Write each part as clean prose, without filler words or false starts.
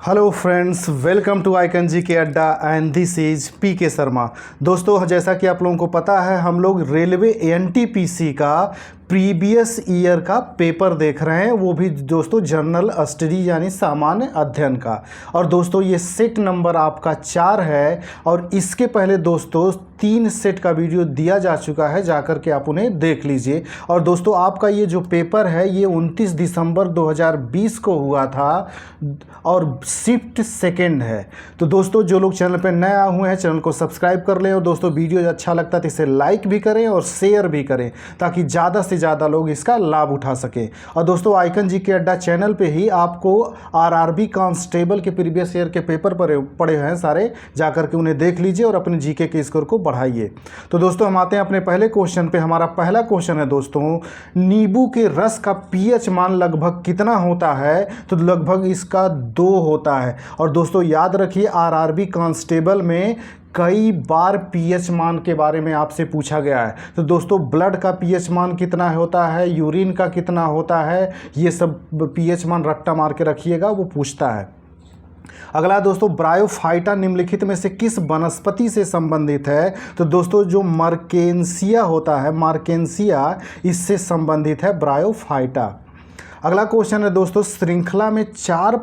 Hello friends, welcome to icon जी के अड्डा एंड दिस इज पी के शर्मा। दोस्तों, जैसा कि आप लोगों को पता है, हम लोग रेलवे एनटीपीसी का प्रीवियस ईयर का पेपर देख रहे हैं, वो भी दोस्तों जनरल स्टडी यानी सामान्य अध्ययन का। और दोस्तों ये सेट नंबर आपका 4 है और इसके पहले दोस्तों 3 सेट का वीडियो दिया जा चुका है, जाकर के आप उन्हें देख लीजिए। और दोस्तों आपका ये जो पेपर है ये 29 दिसंबर 2020 को हुआ था और शिफ्ट सेकेंड है। तो दोस्तों जो लोग चैनल पर नए आए हुए हैं चैनल को सब्सक्राइब कर लें और दोस्तों वीडियो अच्छा लगता है तो इसे लाइक भी करें और शेयर भी करें ताकि ज़्यादा से ज़्यादा लोग इसका लाभ उठा सकें। और दोस्तों आइकन जी के अड्डा चैनल पे ही आपको आरआरबी कांस्टेबल के प्रीवियस ईयर के पेपर पड़े हैं सारे, जाकर के उन्हें देख लीजिए और अपने जीके के स्कोर को बढ़ाइए। तो दोस्तों हम आते हैं अपने पहले क्वेश्चन पे। हमारा पहला क्वेश्चन है दोस्तों, नींबू के रस का पीएच मान लगभग कितना होता है? तो लगभग इसका 2 होता है। और दोस्तों याद रखिए आरआरबी कांस्टेबल में कई बार पीएच मान के बारे में आपसे पूछा गया है। तो दोस्तों ब्लड का पीएच मान कितना होता है, यूरिन का कितना होता है, ये सब पीएच मान रट्टा मार के रखिएगा, वो पूछता है। अगला दोस्तों, ब्रायोफाइटा निम्नलिखित में से किस वनस्पति से संबंधित है? तो दोस्तों जो मार्केंसिया होता है, मार्केंसिया इससे संबंधित है ब्रायोफाइटा। अगला क्वेश्चन है दोस्तों, श्रृंखला में 4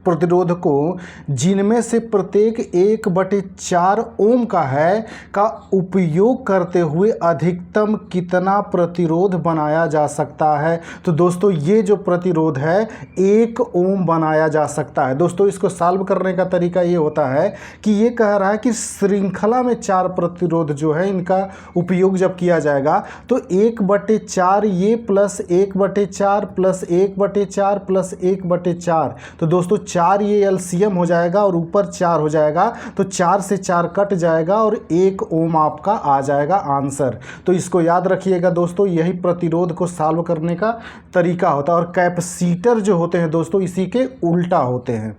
प्रतिरोधकों जिनमें से प्रत्येक 1/4 ओम का है का उपयोग करते हुए अधिकतम कितना प्रतिरोध बनाया जा सकता है? तो दोस्तों ये जो प्रतिरोध है 1 ओम बनाया जा सकता है। दोस्तों इसको सॉल्व करने का तरीका ये होता है कि ये कह रहा है कि श्रृंखला में 4 प्रतिरोध जो है इनका उपयोग जब किया जाएगा तो 1/4 ये प्लस 1/4 प्लस 1/4 प्लस 1/4, तो दोस्तों 4 ये एलसीएम हो जाएगा और ऊपर 4 हो जाएगा, तो 4 से 4 कट जाएगा और 1 ओम आपका आ जाएगा आंसर। तो इसको याद रखिएगा दोस्तों, यही प्रतिरोध को सॉल्व करने का तरीका होता है। और कैपेसिटर जो होते हैं दोस्तों इसी के उल्टा होते हैं,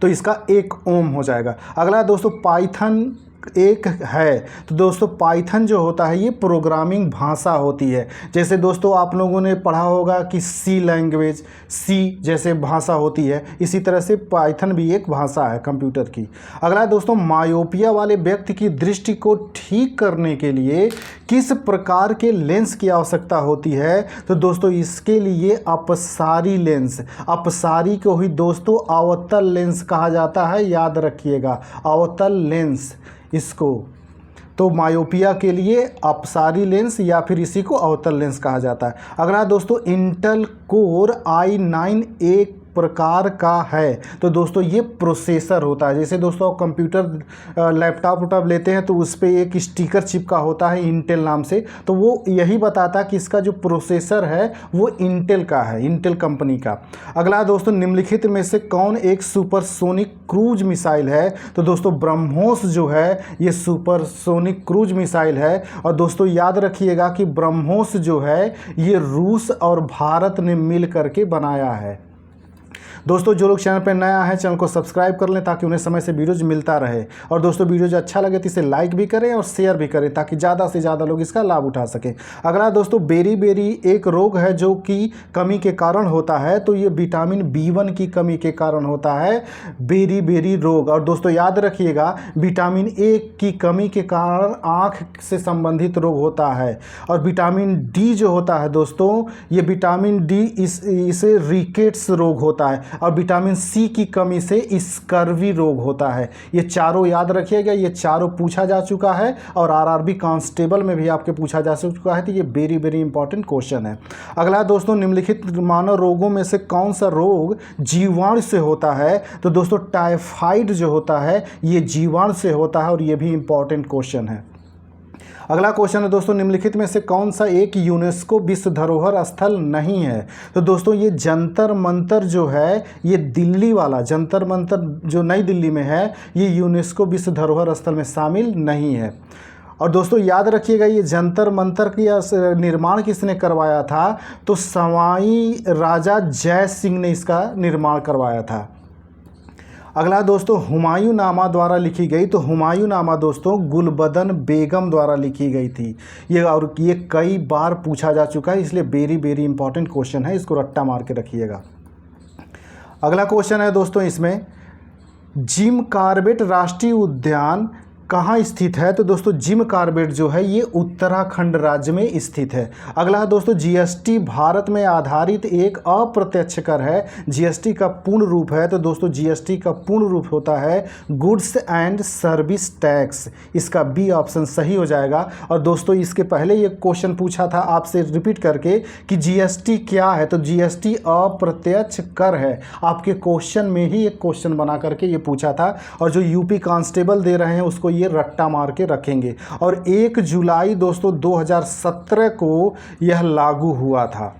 तो इसका 1 ओम हो जाएगा। अगला दोस्तों पाइथन एक है। तो दोस्तों पाइथन जो होता है ये प्रोग्रामिंग भाषा होती है। जैसे दोस्तों आप लोगों ने पढ़ा होगा कि सी लैंग्वेज, सी जैसे भाषा होती है, इसी तरह से पाइथन भी एक भाषा है कंप्यूटर की। अगला दोस्तों, मायोपिया वाले व्यक्ति की दृष्टि को ठीक करने के लिए किस प्रकार के लेंस की आवश्यकता होती है? तो दोस्तों इसके लिए अपसारी लेंस, अपसारी को ही दोस्तों अवतल लेंस कहा जाता है, याद रखिएगा अवतल लेंस इसको। तो मायोपिया के लिए अपसारी लेंस या फिर इसी को अवतल लेंस कहा जाता है। अगला दोस्तों, इंटेल कोर i9 एक प्रकार का है। तो दोस्तों ये प्रोसेसर होता है। जैसे दोस्तों आप कंप्यूटर लैपटॉप लेते हैं तो उस पर एक स्टिकर चिपका होता है इंटेल नाम से, तो वो यही बताता है कि इसका जो प्रोसेसर है वो इंटेल का है, इंटेल कंपनी का। अगला दोस्तों, निम्नलिखित में से कौन एक सुपरसोनिक क्रूज मिसाइल है? तो दोस्तों ब्रह्मोस जो है ये सुपरसोनिक क्रूज मिसाइल है। और दोस्तों याद रखिएगा कि ब्रह्मोस जो है ये रूस और भारत ने मिल करके बनाया है। दोस्तों जो लोग चैनल पर नया है चैनल को सब्सक्राइब कर लें ताकि उन्हें समय से वीडियोज मिलता रहे। और दोस्तों वीडियो अच्छा लगे तो इसे लाइक भी करें और शेयर भी करें ताकि ज़्यादा से ज़्यादा लोग इसका लाभ उठा सकें। अगला दोस्तों, बेरी एक रोग है जो कि कमी के कारण होता है। तो ये विटामिन B1 की कमी के कारण होता है बेरी रोग। और दोस्तों याद रखिएगा विटामिन A की कमी के कारण आँख से संबंधित रोग होता है। और विटामिन D जो होता है दोस्तों, ये विटामिन D इसे रिकेट्स रोग होता है। और विटामिन सी की कमी से स्कर्वी रोग होता है। ये चारों याद रखिएगा, ये चारों पूछा जा चुका है और आरआरबी कांस्टेबल में भी आपके पूछा जा चुका है। तो ये वेरी इंपॉर्टेंट क्वेश्चन है। अगला दोस्तों, निम्नलिखित मानव रोगों में से कौन सा रोग जीवाणु से होता है? तो दोस्तों टाइफाइड जो होता है ये जीवाणु से होता है और ये भी इंपॉर्टेंट क्वेश्चन है। अगला क्वेश्चन है दोस्तों, निम्नलिखित में से कौन सा एक यूनेस्को विश्व धरोहर स्थल नहीं है? तो दोस्तों ये जंतर मंतर जो है, ये दिल्ली वाला जंतर मंतर जो नई दिल्ली में है, ये यूनेस्को विश्व धरोहर स्थल में शामिल नहीं है। और दोस्तों याद रखिएगा ये जंतर मंतर का निर्माण किसने करवाया था? तो सवाई राजा जय सिंह ने इसका निर्माण करवाया था। अगला दोस्तों, हुमायूं नामा द्वारा लिखी गई। तो हुमायूं नामा दोस्तों गुलबदन बेगम द्वारा लिखी गई थी। ये कई बार पूछा जा चुका है, इसलिए वेरी इंपॉर्टेंट क्वेश्चन है, इसको रट्टा मार के रखिएगा। अगला क्वेश्चन है दोस्तों इसमें, जिम कॉर्बेट राष्ट्रीय उद्यान कहाँ स्थित है? तो दोस्तों जिम कॉर्बेट जो है ये उत्तराखंड राज्य में स्थित है। अगला है दोस्तों, जीएसटी भारत में आधारित एक अप्रत्यक्ष कर है। जीएसटी का पूर्ण रूप है, तो दोस्तों जीएसटी का पूर्ण रूप होता है गुड्स एंड सर्विस टैक्स। इसका बी ऑप्शन सही हो जाएगा। और दोस्तों इसके पहले ये क्वेश्चन पूछा था आपसे रिपीट करके कि जीएसटी क्या है, तो जीएसटी अप्रत्यक्ष कर है। आपके क्वेश्चन में ही एक क्वेश्चन बना करके ये पूछा था, और जो यूपी कांस्टेबल दे रहे हैं उसको ये रट्टा मार के रखेंगे। और 1 जुलाई दोस्तों 2017 को यह लागू हुआ था।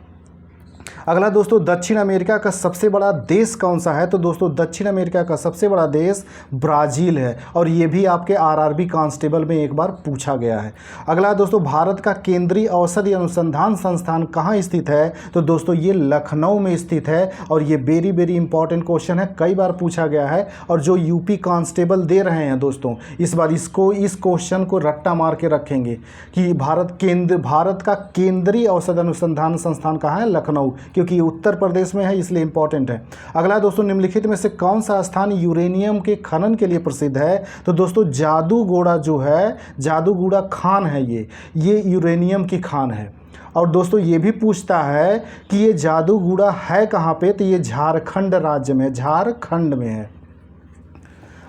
अगला दोस्तों, दक्षिण अमेरिका का सबसे बड़ा देश कौन सा है? तो दोस्तों दक्षिण अमेरिका का सबसे बड़ा देश ब्राज़ील है, और ये भी आपके आरआरबी कांस्टेबल में एक बार पूछा गया है। अगला दोस्तों, भारत का केंद्रीय औषधि अनुसंधान संस्थान कहाँ स्थित है? तो दोस्तों ये लखनऊ में स्थित है, और ये वेरी वेरी इंपॉर्टेंट क्वेश्चन है, कई बार पूछा गया है। और जो यूपी कांस्टेबल दे रहे हैं दोस्तों, इस बार इस क्वेश्चन को रट्टा मार के रखेंगे कि भारत का केंद्रीय औषधि अनुसंधान संस्थान कहाँ है? लखनऊ, क्योंकि ये उत्तर प्रदेश में है, इसलिए इंपॉर्टेंट है। अगला दोस्तों, निम्नलिखित में से कौन सा स्थान यूरेनियम के खनन के लिए प्रसिद्ध है? तो दोस्तों जादूगोड़ा जो है, जादूगोड़ा खान है, ये यूरेनियम की खान है। और दोस्तों ये भी पूछता है कि ये जादूगोड़ा है कहाँ पे? तो ये झारखंड राज्य में, झारखंड में है।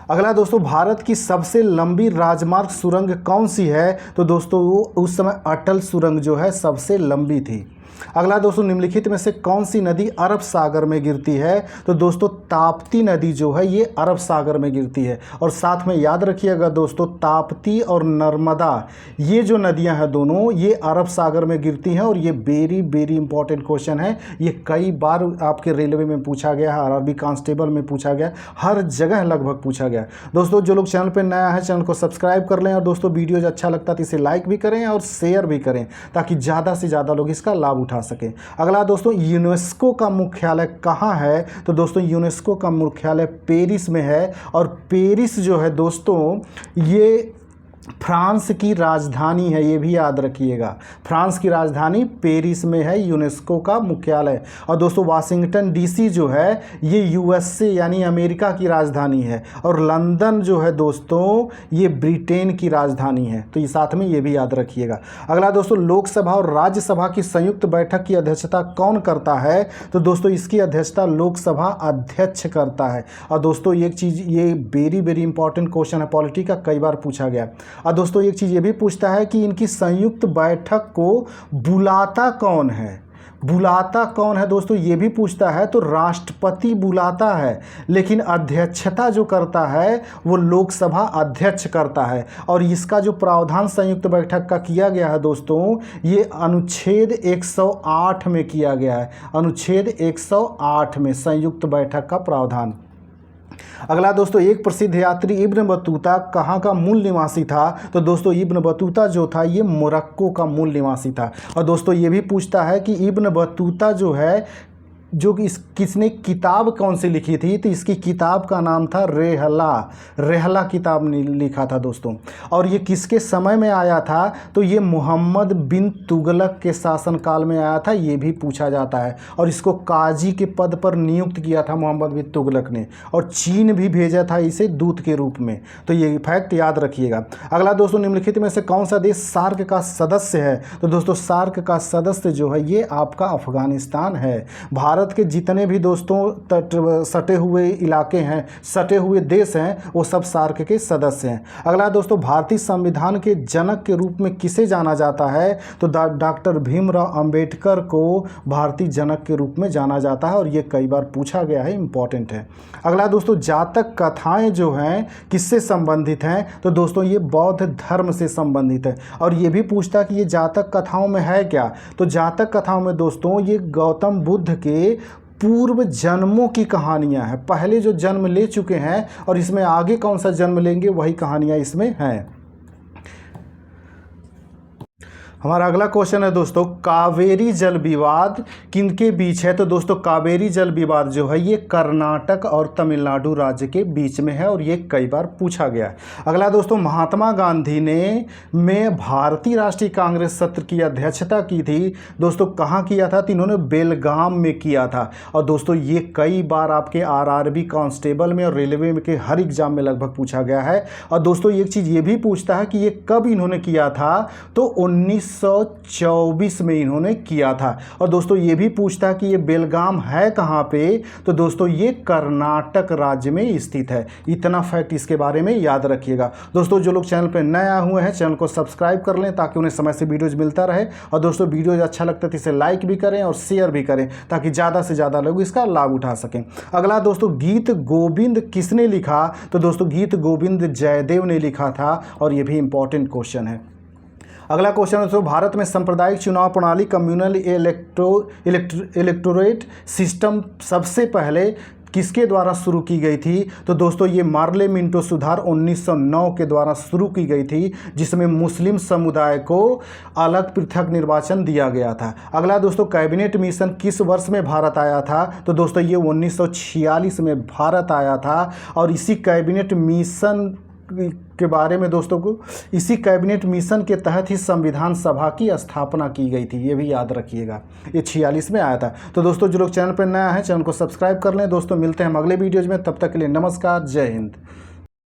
अगला दोस्तों, भारत की सबसे लंबी राजमार्ग सुरंग कौन सी है? तो दोस्तों उस समय अटल सुरंग जो है सबसे लंबी थी। अगला दोस्तों, निम्नलिखित में से कौन सी नदी अरब सागर में गिरती है? तो दोस्तों ताप्ती नदी जो है ये अरब सागर में गिरती है। और साथ में याद रखिएगा दोस्तों, ताप्ती और नर्मदा ये जो नदियां हैं दोनों, ये अरब सागर में गिरती हैं। और ये वेरी वेरी इंपॉर्टेंट क्वेश्चन है, ये कई बार आपके रेलवे में पूछा गया है, आरआरबी कांस्टेबल में पूछा गया, हर जगह लगभग पूछा गया। दोस्तों जो लोग चैनल पर नया है, चैनल को सब्सक्राइब कर लें, और दोस्तों वीडियो अच्छा लगता है तो इसे लाइक भी करें और शेयर भी करें, ताकि ज़्यादा से ज़्यादा लोग इसका लाभ उठा सके। अगला दोस्तों, यूनेस्को का मुख्यालय कहाँ है? तो दोस्तों यूनेस्को का मुख्यालय पेरिस में है। और पेरिस जो है दोस्तों ये फ्रांस की राजधानी है, ये भी याद रखिएगा। फ्रांस की राजधानी पेरिस में है यूनेस्को का मुख्यालय। और दोस्तों वाशिंगटन डीसी जो है ये यूएसए यानी अमेरिका की राजधानी है। और लंदन जो है दोस्तों ये ब्रिटेन की राजधानी है, तो ये साथ में ये भी याद रखिएगा। अगला दोस्तों, लोकसभा और राज्यसभा की संयुक्त बैठक की अध्यक्षता कौन करता है? तो दोस्तों इसकी अध्यक्षता लोकसभा अध्यक्ष करता है। और दोस्तों एक चीज़, ये वेरी वेरी इंपॉर्टेंट क्वेश्चन है, पॉलिटी का कई बार पूछा गया। और दोस्तों एक चीज़ ये भी पूछता है कि इनकी संयुक्त बैठक को बुलाता कौन है? बुलाता कौन है दोस्तों, ये भी पूछता है। तो राष्ट्रपति बुलाता है, लेकिन अध्यक्षता जो करता है वो लोकसभा अध्यक्ष करता है। और इसका जो प्रावधान संयुक्त बैठक का किया गया है दोस्तों, ये अनुच्छेद 108 में किया गया है। अनुच्छेद 108 में संयुक्त बैठक का प्रावधान। अगला दोस्तों, एक प्रसिद्ध यात्री इब्न बतूता कहाँ का मूल निवासी था? तो दोस्तों इब्न बतूता जो था ये मोरक्को का मूल निवासी था। और दोस्तों ये भी पूछता है कि इब्न बतूता जो है, जो कि किसने किताब कौन सी लिखी थी? तो इसकी किताब का नाम था रेहला। रेहला किताब ने लिखा था दोस्तों। और ये किसके समय में आया था? तो ये मोहम्मद बिन तुगलक के शासनकाल में आया था, ये भी पूछा जाता है। और इसको काजी के पद पर नियुक्त किया था मोहम्मद बिन तुगलक ने, और चीन भी भेजा था इसे दूत के रूप में। तो ये फैक्ट याद रखिएगा। अगला दोस्तों, निम्नलिखित में से कौन सा देश सार्क का सदस्य है? तो दोस्तों सार्क का सदस्य जो है ये आपका अफगानिस्तान है। भारत के जितने भी दोस्तों तट सटे हुए इलाके हैं, सटे हुए देश हैं, वो सब सार्क के सदस्य हैं। अगला दोस्तों, भारतीय संविधान के जनक के रूप में किसे जाना जाता है? तो डॉक्टर भीमराव अंबेडकर को भारतीय जनक के रूप में जाना जाता है, और ये कई बार पूछा गया है, इंपॉर्टेंट है। अगला दोस्तों, जातक कथाएं जो हैं किससे संबंधित हैं? तो दोस्तों ये बौद्ध धर्म से संबंधित है। और ये भी पूछता है कि ये जातक कथाओं में है क्या? तो जातक कथाओं में दोस्तों ये गौतम बुद्ध के पूर्व जन्मों की कहानियां हैं, पहले जो जन्म ले चुके हैं और इसमें आगे कौन सा जन्म लेंगे वही कहानियां इसमें हैं। हमारा अगला क्वेश्चन है दोस्तों, कावेरी जल विवाद किनके बीच है? तो दोस्तों कावेरी जल विवाद जो है ये कर्नाटक और तमिलनाडु राज्य के बीच में है और ये कई बार पूछा गया है। अगला दोस्तों, महात्मा गांधी ने में भारतीय राष्ट्रीय कांग्रेस सत्र की अध्यक्षता की थी। दोस्तों कहाँ किया था? तो इन्होंने बेलगाम में किया था। और दोस्तों ये कई बार आपके आरआरबी कांस्टेबल में और रेलवे में के हर एग्जाम में लगभग पूछा गया है। और दोस्तों एक चीज़ ये भी पूछता है कि ये कब इन्होंने किया था? तो 1924 में इन्होंने किया था। और दोस्तों ये भी पूछता है कि ये बेलगाम है कहाँ पे? तो दोस्तों ये कर्नाटक राज्य में स्थित है। इतना फैक्ट इसके बारे में याद रखिएगा। दोस्तों जो लोग चैनल पर नए आए हुए हैं चैनल को सब्सक्राइब कर लें ताकि उन्हें समय से वीडियोज मिलता रहे। और दोस्तों वीडियोज अच्छा लगता है तो इसे लाइक भी करें और शेयर भी करें ताकि ज़्यादा से ज़्यादा लोग इसका लाभ उठा सकें। अगला दोस्तों, गीत गोविंद किसने लिखा? तो दोस्तों गीत गोविंद जयदेव ने लिखा था और ये भी इंपॉर्टेंट क्वेश्चन है। अगला क्वेश्चन है दोस्तों, भारत में सांप्रदायिक चुनाव प्रणाली कम्युनल इलेक्टोरेट सिस्टम सबसे पहले किसके द्वारा शुरू की गई थी? तो दोस्तों ये मार्ले मिंटो सुधार 1909 के द्वारा शुरू की गई थी, जिसमें मुस्लिम समुदाय को अलग पृथक निर्वाचन दिया गया था। अगला दोस्तों, कैबिनेट मिशन किस वर्ष में भारत आया था? तो दोस्तों ये 1946 में भारत आया था। और इसी कैबिनेट मिशन के बारे में दोस्तों को इसी कैबिनेट मिशन के तहत ही संविधान सभा की स्थापना की गई थी। ये भी याद रखिएगा, ये 46 में आया था। तो दोस्तों जो लोग चैनल पर नया है चैनल को सब्सक्राइब कर लें। दोस्तों मिलते हैं हम अगले वीडियोज में, तब तक के लिए नमस्कार, जय हिंद।